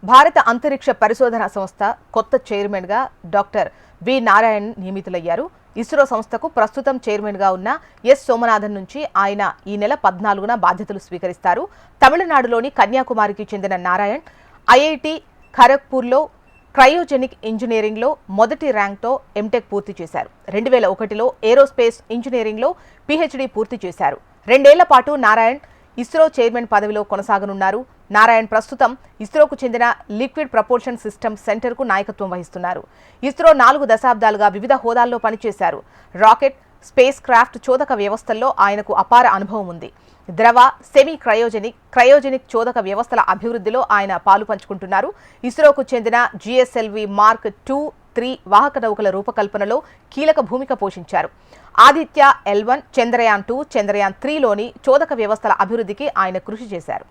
భారత అంతరిక్ష పరిశోధన సంస్థ కొత్త చైర్మన్గా డాక్టర్ వి నారాయణ్ నియమితులయ్యారు. ఇస్రో సంస్థకు ప్రస్తుతం చైర్మన్గా ఉన్న ఎస్ సోమనాథన్ నుంచి ఆయన ఈ నెల 14న బాధ్యతలు స్వీకరిస్తారు. తమిళనాడులోని కన్యాకుమారికి చెందిన నారాయణ్ ఐఐటి ఖరగ్పూర్లో క్రయోజెనిక్ ఇంజనీరింగ్లో మొదటి ర్యాంక్తో ఎంటెక్ పూర్తి చేశారు. 2001లో ఏరోస్పేస్ ఇంజనీరింగ్లో పీహెచ్డీ పూర్తి చేశారు. 2 ఏళ్ల పాటు నారాయణ్ ఇస్రో చైర్మన్ పదవిలో కొనసాగనున్నారు. నారాయణ్ ప్రస్తుతం ఇస్రోకు చెందిన లిక్విడ్ ప్రపోర్షన్ సిస్టమ్ సెంటర్కు నాయకత్వం వహిస్తున్నారు. ఇస్రో 4 దశాబ్దాలుగా వివిధ హోదాల్లో పనిచేశారు. రాకెట్, స్పేస్ క్రాఫ్ట్ చోదక వ్యవస్థల్లో ఆయనకు అపార అనుభవం ఉంది. ద్రవ, సెమీ క్రయోజెనిక్ చోదక వ్యవస్థల అభివృద్ధిలో ఆయన పాలు పంచుకుంటున్నారు. ఇస్రోకు చెందిన జిఎస్ఎల్వి మార్క్ 2, 3 వాహక నౌకల రూపకల్పనలో కీలక భూమిక పోషించారు. ఆదిత్య L1, చంద్రయాన్ 2, చంద్రయాన్ 3లోని చోదక వ్యవస్థల అభివృద్ధికి ఆయన కృషి చేశారు.